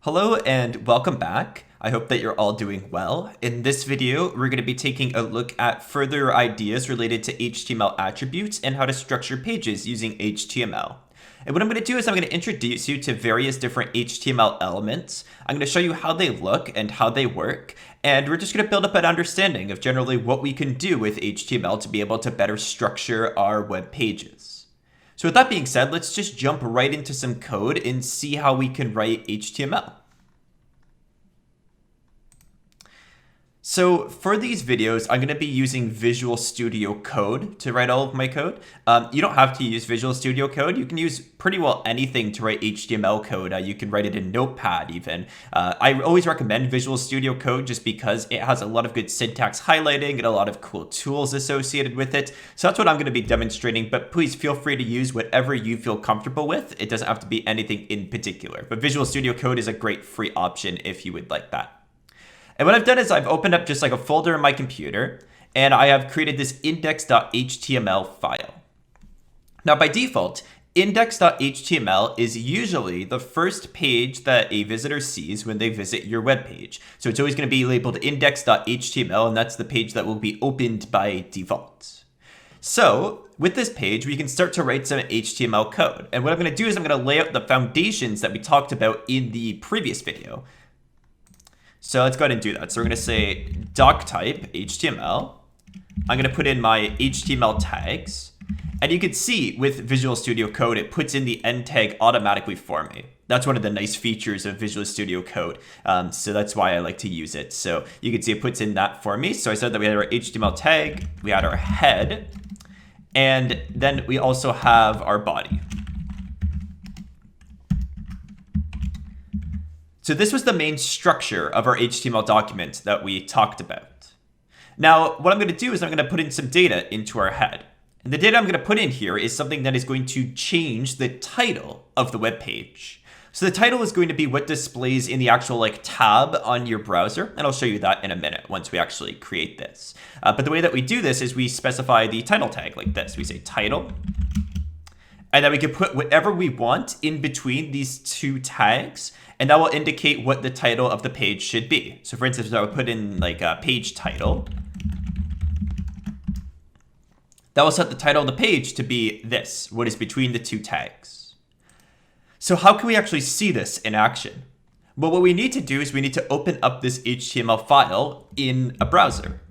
Hello and welcome back. I hope that you're all doing well. In this video, we're going to be taking a look at further ideas related to HTML attributes and how to structure pages using HTML. And what I'm going to do is I'm going to introduce you to various different HTML elements. I'm going to show you how they look and how they work. And we're just going to build up an understanding of generally what we can do with HTML to be able to better structure our web pages. So with that being said, let's just jump right into some code and see how we can write HTML. So for these videos, I'm going to be using Visual Studio Code to write all of my code. You don't have to use Visual Studio Code. You can use pretty well anything to write HTML code. You can write it in Notepad even. I always recommend Visual Studio Code just because it has a lot of good syntax highlighting and a lot of cool tools associated with it. So that's what I'm going to be demonstrating, but please feel free to use whatever you feel comfortable with. It doesn't have to be anything in particular, but Visual Studio Code is a great free option if you would like that. And what I've done is I've opened up just like a folder in my computer, and I have created this index.html file. Now, by default, index.html is usually the first page that a visitor sees when they visit your web page. So it's always going to be labeled index.html, and that's the page that will be opened by default. So with this page, we can start to write some HTML code. And what I'm going to do is I'm going to lay out the foundations that we talked about in the previous video. So let's go ahead and do that. So we're going to say doc type HTML. I'm going to put in my HTML tags. And you can see with Visual Studio Code, it puts in the end tag automatically for me. That's one of the nice features of Visual Studio Code. So that's why I like to use it. So you can see it puts in that for me. So I said that we had our HTML tag, we had our head, and then we also have our body. So this was the main structure of our HTML document that we talked about. Now, what I'm going to do is I'm going to put in some data into our head. And the data I'm going to put in here is something that is going to change the title of the web page. So the title is going to be what displays in the actual tab on your browser. And I'll show you that in a minute once we actually create this. But the way that we do this is we specify the title tag like this. We say title. And then we can put whatever we want in between these two tags, and that will indicate what the title of the page should be. So for instance, I would put in a page title. That will set the title of the page to be this, what is between the two tags. So how can we actually see this in action? Well, what we need to do is we need to open up this HTML file in a browser.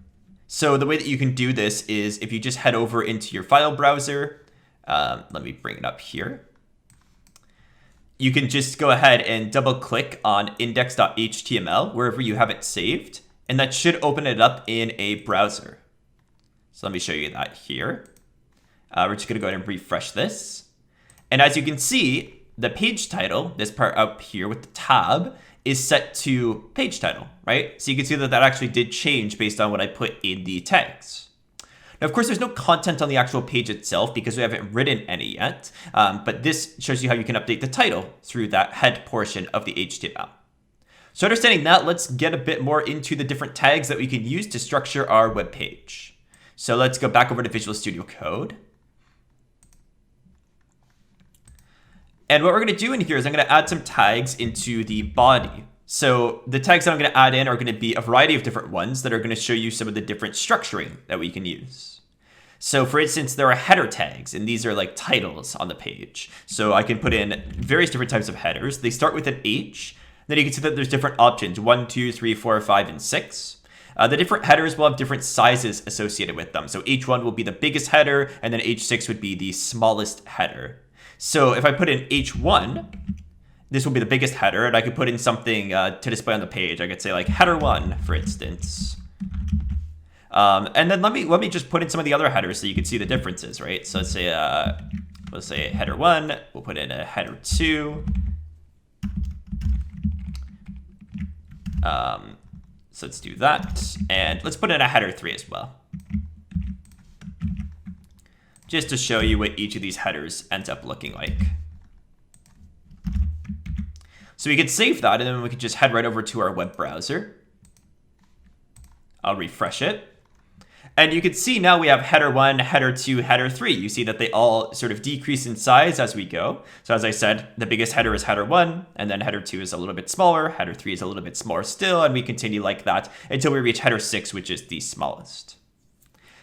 So the way that you can do this is if you just head over into your file browser. Let me bring it up here. You can just go ahead and double click on index.html wherever you have it saved, and that should open it up in a browser. So let me show you that here. We're just going to go ahead and refresh this. And as you can see, the page title, this part up here with the tab, is set to page title, right? So you can see that that actually did change based on what I put in the tags. Now, of course, there's no content on the actual page itself because we haven't written any yet, but this shows you how you can update the title through that head portion of the HTML. So understanding that, let's get a bit more into the different tags that we can use to structure our web page. So let's go back over to Visual Studio Code. And what we're going to do in here is I'm going to add some tags into the body. So the tags that I'm going to add in are going to be a variety of different ones that are going to show you some of the different structuring that we can use. So for instance, there are header tags, and these are like titles on the page. So I can put in various different types of headers. They start with an H. Then you can see that there's different options, 1, 2, 3, 4, 5, and 6. The different headers will have different sizes associated with them. So H1 will be the biggest header, and then H6 would be the smallest header. So if I put in H1, this will be the biggest header, and I could put in something to display on the page. I could say like header 1, for instance. And then let me just put in some of the other headers so you can see the differences, right? So let's say header 1. We'll put in a header 2. So let's do that, and let's put in a header 3 as well, just to show you what each of these headers ends up looking like. So we could save that, and then we could just head right over to our web browser. I'll refresh it. And you can see now we have header 1, header 2, header 3. You see that they all sort of decrease in size as we go. So as I said, the biggest header is header 1, and then header 2 is a little bit smaller, header 3 is a little bit smaller still, and we continue like that until we reach header 6, which is the smallest.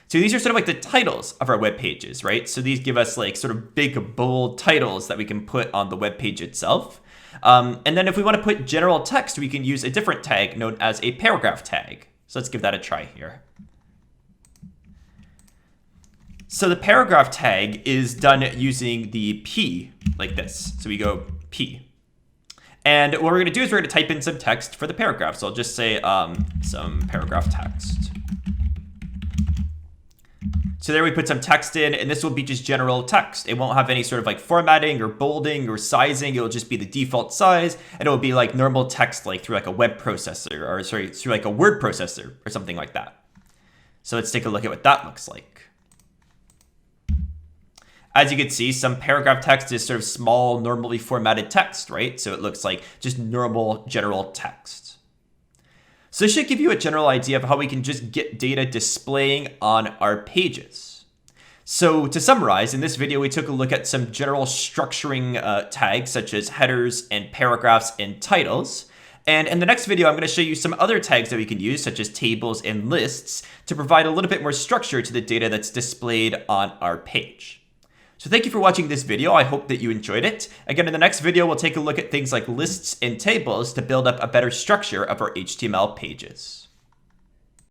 So these are sort of like the titles of our web pages, right? So these give us like sort of big, bold titles that we can put on the web page itself. And then if we want to put general text, we can use a different tag known as a paragraph tag. So let's give that a try here. So the paragraph tag is done using the P like this. So we go P. And what we're going to do is we're going to type in some text for the paragraph. So I'll just say some paragraph text. So there we put some text in, and this will be just general text. It won't have any sort of like formatting or bolding or sizing. It'll just be the default size, and it'll be like normal text, like through like a web processor, or sorry, through like a word processor or something like that. So let's take a look at what that looks like. As you can see, some paragraph text is sort of small, normally formatted text, right? So it looks like just normal general text. So this should give you a general idea of how we can just get data displaying on our pages. So to summarize, in this video, we took a look at some general structuring tags such as headers and paragraphs and titles. And in the next video, I'm going to show you some other tags that we can use, such as tables and lists, to provide a little bit more structure to the data that's displayed on our page. So thank you for watching this video. I hope that you enjoyed it. Again, in the next video, we'll take a look at things like lists and tables to build up a better structure of our HTML pages.